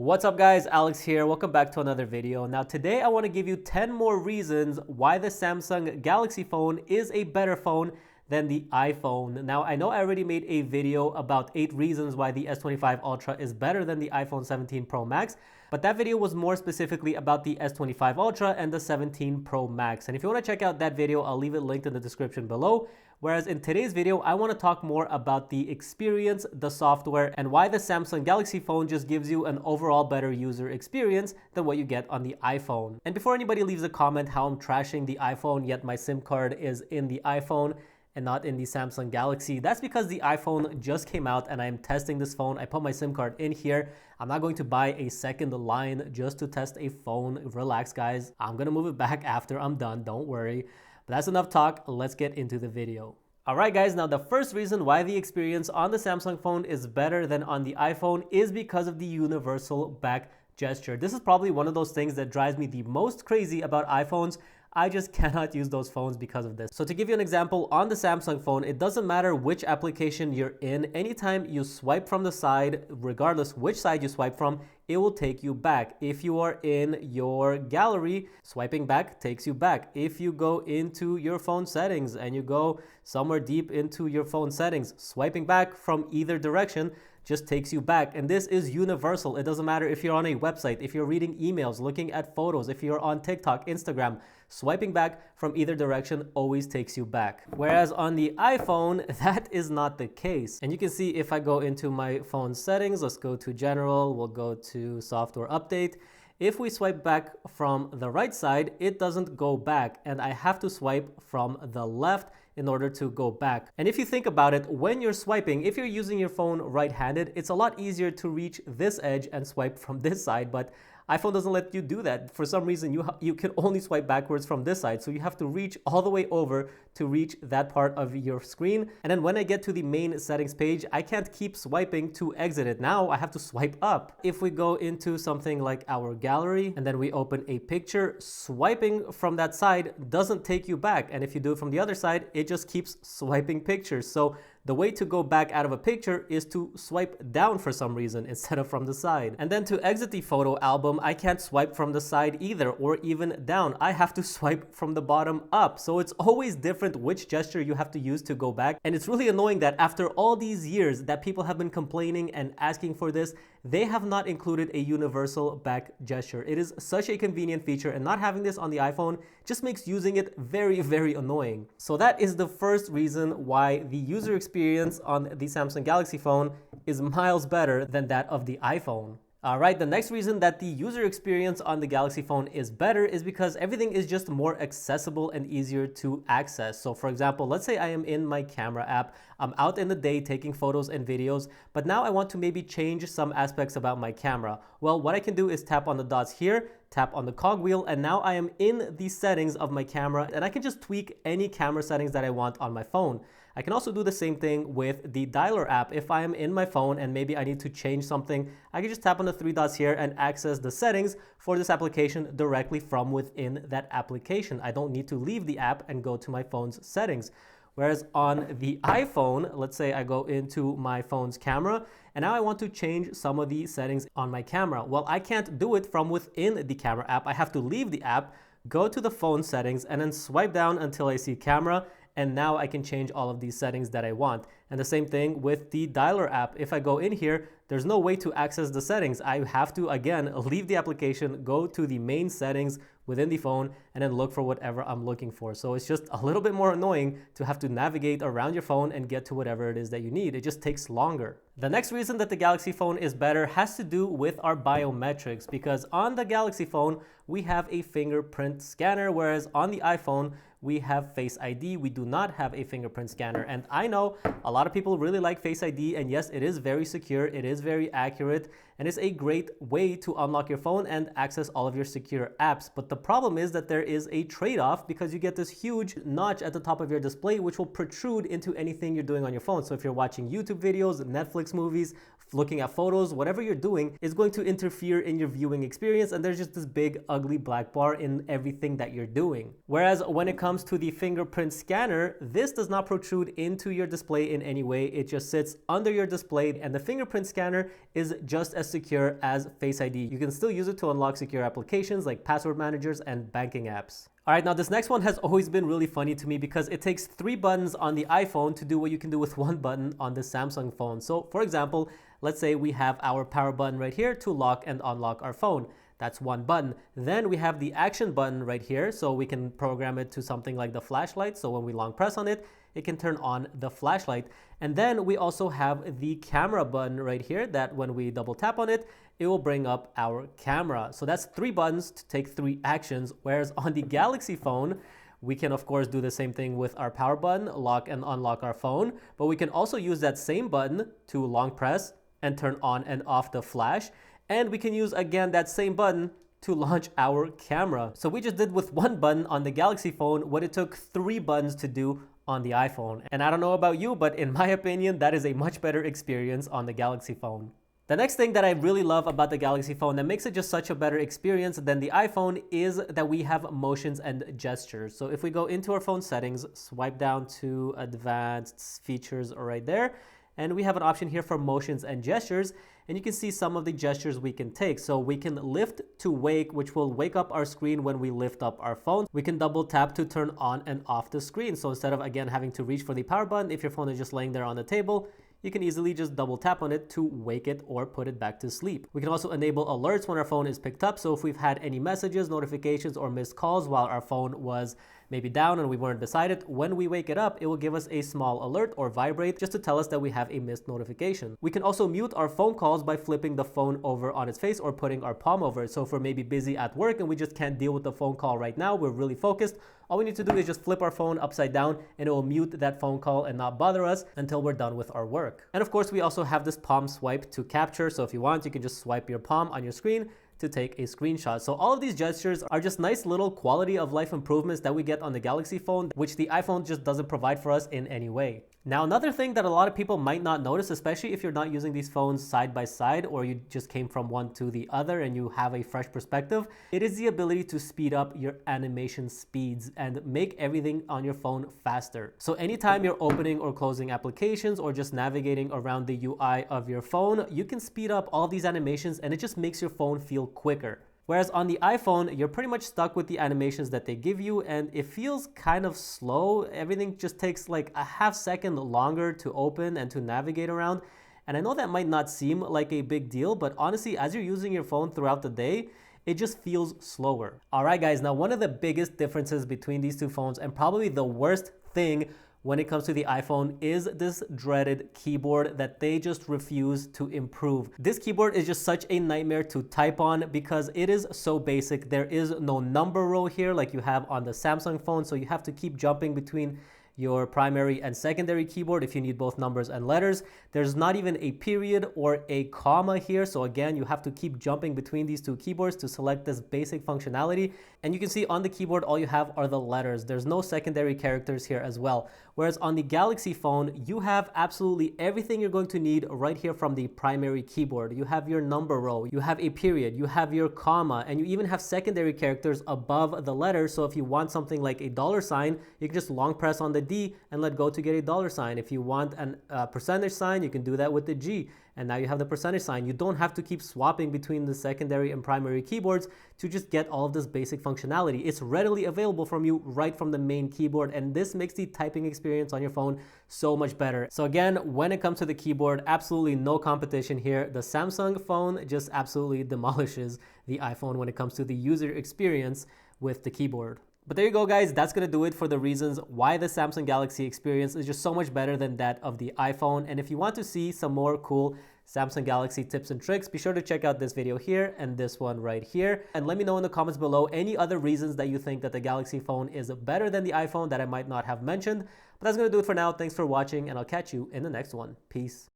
What's up guys, Alex here. Welcome back to another video. Now today I want to give you 10 more reasons why the Samsung Galaxy phone is a better phone than the iPhone. Now I know I already made a video about 8 reasons why the S25 Ultra is better than the iPhone 17 Pro Max, but that video was more specifically about the S25 Ultra and the 17 Pro Max. And if you want to check out that video, I'll leave it linked in the description below. Whereas in today's video, I want to talk more about the experience, the software, and why the Samsung Galaxy phone just gives you an overall better user experience than what you get on the iPhone. And before anybody leaves a comment how I'm trashing the iPhone, yet my SIM card is in the iPhone and not in the Samsung Galaxy, that's because the iPhone just came out and I'm testing this phone. I put my SIM card in here. I'm not going to buy a second line just to test a phone. Relax, guys. I'm going to move it back after I'm done. Don't worry. But that's enough talk. Let's get into the video. Alright guys, now the first reason why the experience on the Samsung phone is better than on the iPhone is because of the universal back gesture. This is probably one of those things that drives me the most crazy about iPhones. I just cannot use those phones because of this. So to give you an example, on the Samsung phone, it doesn't matter which application you're in. Anytime you swipe from the side, regardless which side you swipe from, it will take you back. If you are in your gallery, swiping back takes you back. If you go into your phone settings and you go somewhere deep into your phone settings, swiping back from either direction just takes you back. And this is universal. It doesn't matter if you're on a website, if you're reading emails, looking at photos, if you're on TikTok, Instagram, swiping back from either direction always takes you back. Whereas on the iPhone, that is not the case. And you can see if I go into my phone settings, let's go to general, we'll go to software update. If we swipe back from the right side, it doesn't go back, and I have to swipe from the left in order to go back. And if you think about it, when you're swiping, if you're using your phone right-handed, it's a lot easier to reach this edge and swipe from this side, but iPhone doesn't let you do that. For some reason, you can only swipe backwards from this side. So you have to reach all the way over to reach that part of your screen. And then when I get to the main settings page, I can't keep swiping to exit it. Now I have to swipe up. If we go into something like our gallery and then we open a picture, swiping from that side doesn't take you back. And if you do it from the other side, it just keeps swiping pictures. So the way to go back out of a picture is to swipe down for some reason instead of from the side. And then to exit the photo album, I can't swipe from the side either or even down. I have to swipe from the bottom up. So it's always different which gesture you have to use to go back. And it's really annoying that after all these years that people have been complaining and asking for this, they have not included a universal back gesture. It is such a convenient feature, and not having this on the iPhone just makes using it very, very annoying. So that is the first reason why the user experience on the Samsung Galaxy phone is miles better than that of the iPhone. Alright, the next reason that the user experience on the Galaxy phone is better is because everything is just more accessible and easier to access. So for example, let's say I am in my camera app, I'm out in the day taking photos and videos, but now I want to maybe change some aspects about my camera. Well, what I can do is tap on the dots here, tap on the cogwheel, and now I am in the settings of my camera, and I can just tweak any camera settings that I want on my phone. I can also do the same thing with the dialer app. If I am in my phone and maybe I need to change something, I can just tap on the 3 dots here and access the settings for this application directly from within that application. I don't need to leave the app and go to my phone's settings. Whereas on the iPhone, let's say I go into my phone's camera and now I want to change some of the settings on my camera. Well, I can't do it from within the camera app. I have to leave the app, go to the phone settings, and then swipe down until I see camera. And now I can change all of these settings that I want. And the same thing with the dialer app. If I go in here, there's no way to access the settings. I have to, again, leave the application, go to the main settings within the phone, and then look for whatever I'm looking for. So it's just a little bit more annoying to have to navigate around your phone and get to whatever it is that you need. It just takes longer. The next reason that the Galaxy phone is better has to do with our biometrics, because on the Galaxy phone, we have a fingerprint scanner, whereas on the iPhone, we have Face ID. We do not have a fingerprint scanner. And I know a lot of people really like Face ID, and yes, it is very secure, it is very accurate, and it's a great way to unlock your phone and access all of your secure apps. But the problem is that there is a trade-off, because you get this huge notch at the top of your display which will protrude into anything you're doing on your phone. So if you're watching YouTube videos, Netflix movies, looking at photos, whatever you're doing is going to interfere in your viewing experience, and there's just this big ugly black bar in everything that you're doing. Whereas when it comes to the fingerprint scanner, this does not protrude into your display in any way. It just sits under your display, and the fingerprint scanner is just as secure as Face ID. You can still use it to unlock secure applications like password managers and banking apps. All right, now this next one has always been really funny to me because it takes 3 buttons on the iPhone to do what you can do with 1 button on the Samsung phone. So for example, let's say we have our power button right here to lock and unlock our phone. That's 1 button. Then we have the action button right here, so we can program it to something like the flashlight. So when we long press on it, it can turn on the flashlight. And then we also have the camera button right here that when we double tap on it, it will bring up our camera. So that's 3 buttons to take 3 actions. Whereas on the Galaxy phone, we can of course do the same thing with our power button, lock and unlock our phone, but we can also use that same button to long press and turn on and off the flash. And we can use again that same button to launch our camera. So we just did with 1 button on the Galaxy phone what it took 3 buttons to do on the iPhone. And I don't know about you, but in my opinion, that is a much better experience on the Galaxy phone. The next thing that I really love about the Galaxy phone that makes it just such a better experience than the iPhone is that we have motions and gestures. So if we go into our phone settings, swipe down to advanced features right there, and we have an option here for motions and gestures, and you can see some of the gestures we can take. So we can lift to wake, which will wake up our screen when we lift up our phone. We can double tap to turn on and off the screen. So instead of again having to reach for the power button, if your phone is just laying there on the table, you can easily just double tap on it to wake it or put it back to sleep. We can also enable alerts when our phone is picked up. So if we've had any messages, notifications, or missed calls while our phone was maybe down and we weren't beside it, when we wake it up, it will give us a small alert or vibrate just to tell us that we have a missed notification. We can also mute our phone calls by flipping the phone over on its face or putting our palm over it. So if we're maybe busy at work and we just can't deal with the phone call right now, we're really focused, all we need to do is just flip our phone upside down and it will mute that phone call and not bother us until we're done with our work. And of course, we also have this palm swipe to capture. So if you want, you can just swipe your palm on your screen to take a screenshot. So all of these gestures are just nice little quality of life improvements that we get on the Galaxy phone, which the iPhone just doesn't provide for us in any way. Now, another thing that a lot of people might not notice, especially if you're not using these phones side by side or you just came from one to the other and you have a fresh perspective, it is the ability to speed up your animation speeds and make everything on your phone faster. So anytime you're opening or closing applications or just navigating around the UI of your phone, you can speed up all these animations and it just makes your phone feel quicker. Whereas on the iPhone, you're pretty much stuck with the animations that they give you and it feels kind of slow. Everything just takes like a half second longer to open and to navigate around. And I know that might not seem like a big deal, but honestly, as you're using your phone throughout the day, it just feels slower. All right, guys, now one of the biggest differences between these 2 phones and probably the worst thing when it comes to the iPhone is this dreaded keyboard that they just refuse to improve. This keyboard is just such a nightmare to type on because it is so basic. There is no number row here like you have on the Samsung phone, so you have to keep jumping between your primary and secondary keyboard if you need both numbers and letters. There's not even a period or a comma here. So again, you have to keep jumping between these 2 keyboards to select this basic functionality. And you can see on the keyboard, all you have are the letters. There's no secondary characters here as well. Whereas on the Galaxy phone, you have absolutely everything you're going to need right here from the primary keyboard. You have your number row, you have a period, you have your comma, and you even have secondary characters above the letters. So if you want something like a $sign, you can just long press on the D and let go to get a $sign. If you want a percentage sign, you can do that with the G. And now you have the percentage sign. You don't have to keep swapping between the secondary and primary keyboards to just get all of this basic functionality. It's readily available from you right from the main keyboard, and this makes the typing experience on your phone so much better. So again, when it comes to the keyboard, absolutely no competition here. The Samsung phone just absolutely demolishes the iPhone when it comes to the user experience with the keyboard. But there you go, guys. That's going to do it for the reasons why the Samsung Galaxy experience is just so much better than that of the iPhone. And if you want to see some more cool Samsung Galaxy tips and tricks, be sure to check out this video here and this one right here. And let me know in the comments below any other reasons that you think that the Galaxy phone is better than the iPhone that I might not have mentioned. But that's going to do it for now. Thanks for watching, and I'll catch you in the next one. Peace.